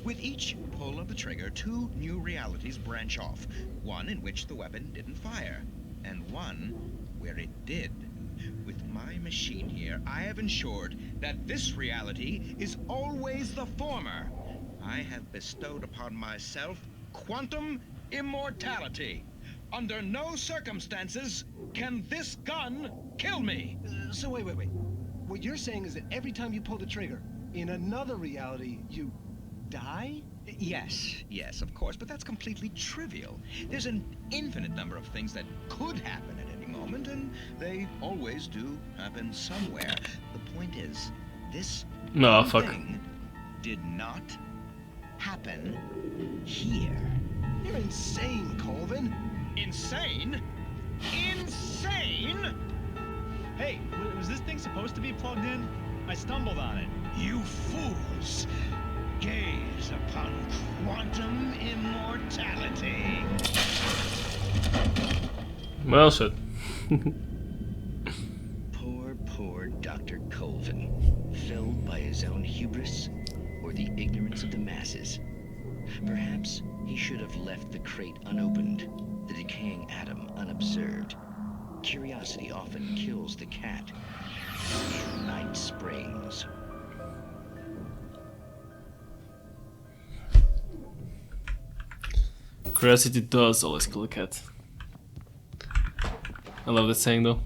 With each pull of the trigger, 2 new realities branch off. One in which the weapon didn't fire, and one where it did. With my machine here, I have ensured that this reality is always the former. I have bestowed upon myself quantum immortality. Under no circumstances can this gun kill me. So wait. What you're saying is that every time you pull the trigger, in another reality, you die? Yes, of course, but that's completely trivial. There's an infinite number of things that could happen at any moment, and they always do happen somewhere. The point is, this thing did not happen here. You're insane, Colvin. Insane? Insane? Hey, was this thing supposed to be plugged in? I stumbled on it. You fools! Gaze upon quantum immortality. Well said. Pull Poor Dr. Colvin, felled by his own hubris or the ignorance of the masses. Perhaps he should have left the crate unopened, the decaying atom unobserved. Curiosity often kills the cat. Night Springs. Curiosity does always kill a cat. I love that saying though.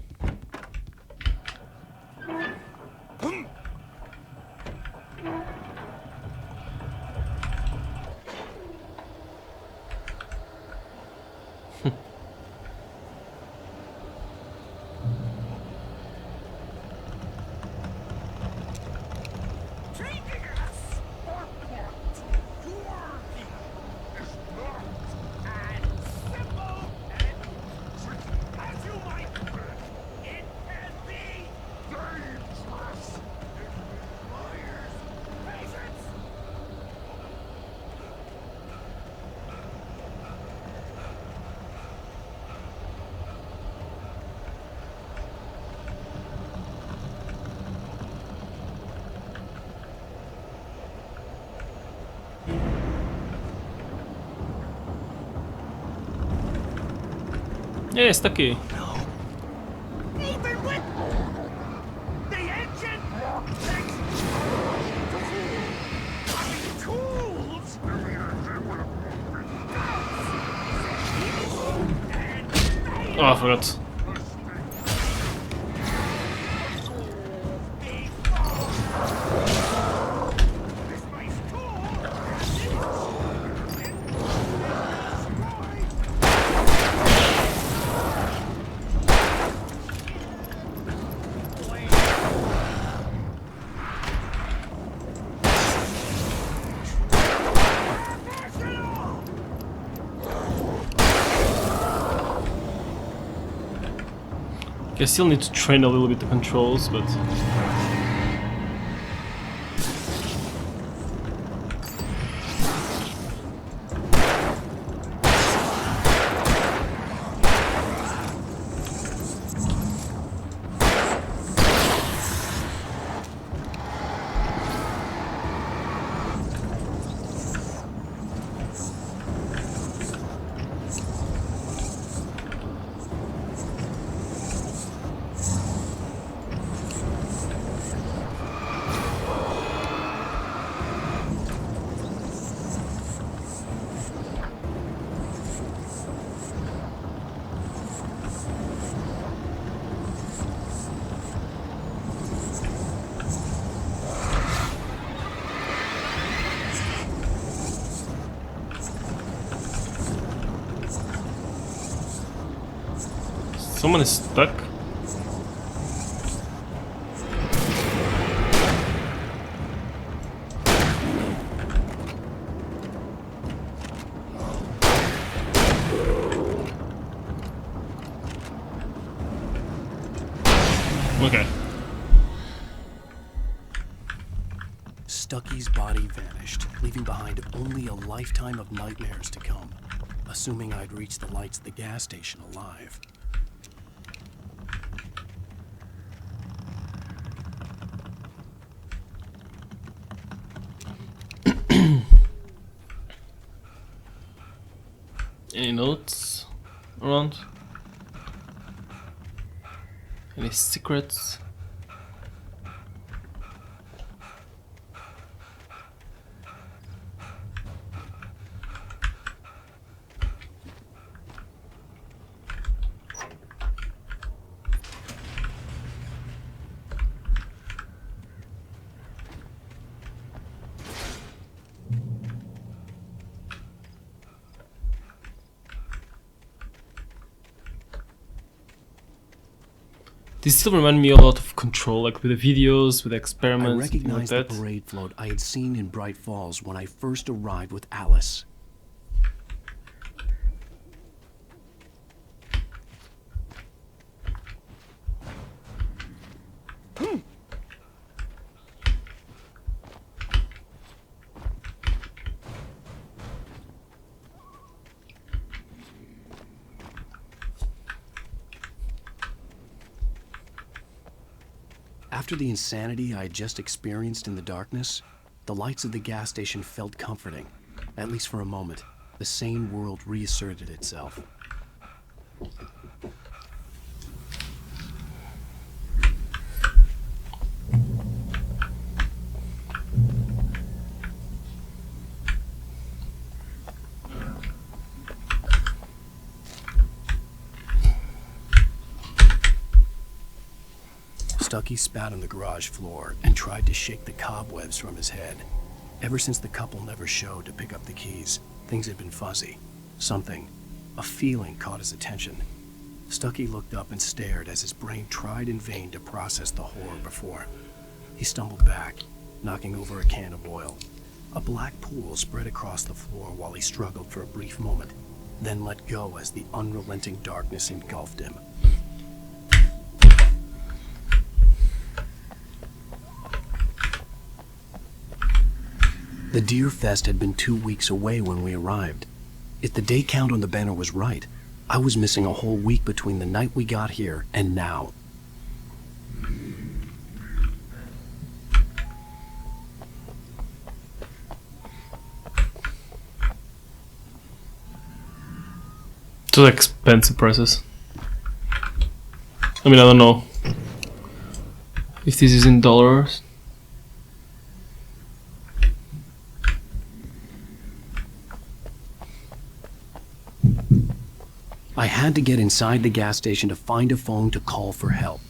Yeah, Stucky. Even with the engine tools. Oh, I forgot. I still need to train a little bit the controls, but someone is stuck. Okay. Stucky's body vanished, leaving behind only a lifetime of nightmares to come, assuming I'd reached the lights at the gas station alive. Any notes around? Any secrets? These still remind me a lot of Control, like with the videos, with the experiments, I recognized like the that. parade float I had seen in Bright Falls when I first arrived with Alice. After the insanity I had just experienced in the darkness, the lights of the gas station felt comforting. At least for a moment, the sane world reasserted itself. Stucky spat on the garage floor and tried to shake the cobwebs from his head. Ever since the couple never showed to pick up the keys, things had been fuzzy. Something, a feeling, caught his attention. Stucky looked up and stared as his brain tried in vain to process the horror before him. He stumbled back, knocking over a can of oil. A black pool spread across the floor while he struggled for a brief moment, then let go as the unrelenting darkness engulfed him. The Deer Fest had been 2 weeks away when we arrived. If the day count on the banner was right, I was missing a whole week between the night we got here and now. Those expensive prices. I mean, I don't know if this is in dollars. I had to get inside the gas station to find a phone to call for help.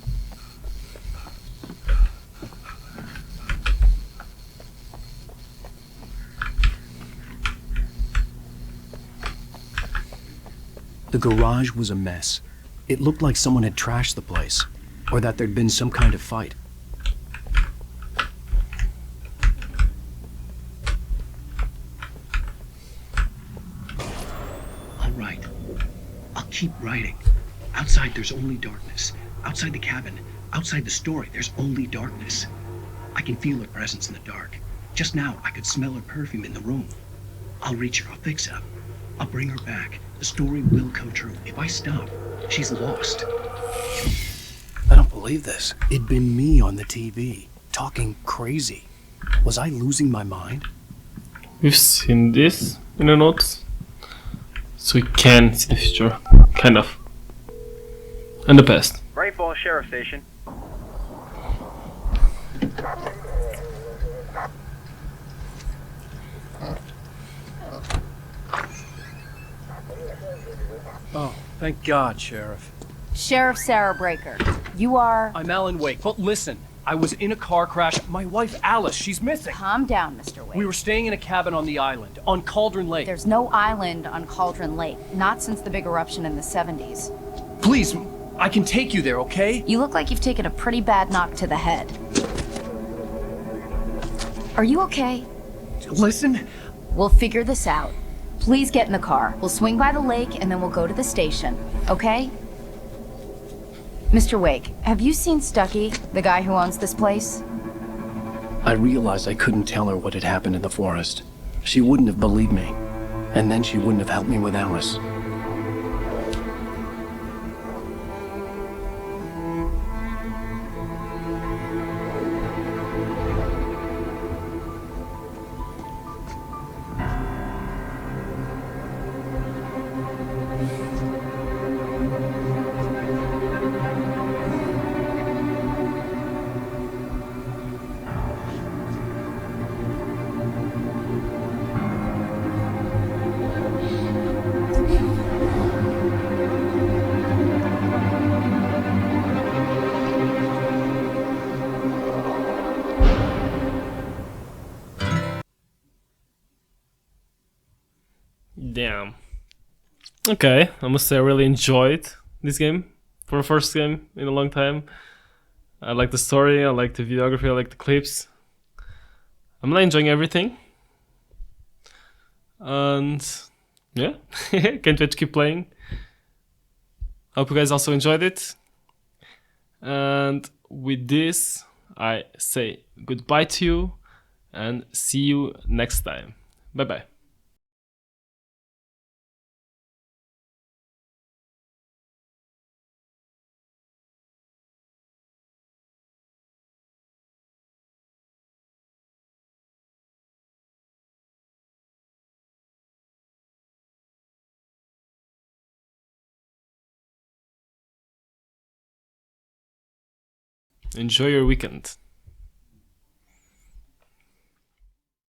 The garage was a mess. It looked like someone had trashed the place, or that there'd been some kind of fight. All right. I'll keep writing. Outside there's only darkness. Outside the cabin, outside the story, there's only darkness. I can feel her presence in the dark. Just now, I could smell her perfume in the room. I'll reach her, I'll fix her. I'll bring her back. The story will come true. If I stop, she's lost. I don't believe this. It'd been me on the TV, talking crazy. Was I losing my mind? We've seen this in the notes, so we can see the future, kind of, and the past. Great Falls Sheriff Station. Oh, thank God, Sheriff. Sheriff Sarah Breaker. You are... I'm Alan Wake. But listen, I was in a car crash. My wife, Alice, she's missing. Calm down, Mr. Wake. We were staying in a cabin on the island, on Cauldron Lake. There's no island on Cauldron Lake, not since the big eruption in the 70s. Please, I can take you there, okay? You look like you've taken a pretty bad knock to the head. Are you okay? Listen. We'll figure this out. Please get in the car. We'll swing by the lake and then we'll go to the station, okay? Mr. Wake, have you seen Stucky, the guy who owns this place? I realized I couldn't tell her what had happened in the forest. She wouldn't have believed me, and then she wouldn't have helped me with Alice. Damn. Okay, I must say I really enjoyed this game for a first game in a long time. I like the story, I like the videography, I like the clips. I'm not enjoying everything. And yeah, can't wait to keep playing. Hope you guys also enjoyed it. And with this, I say goodbye to you and see you next time. Bye bye. Enjoy your weekend.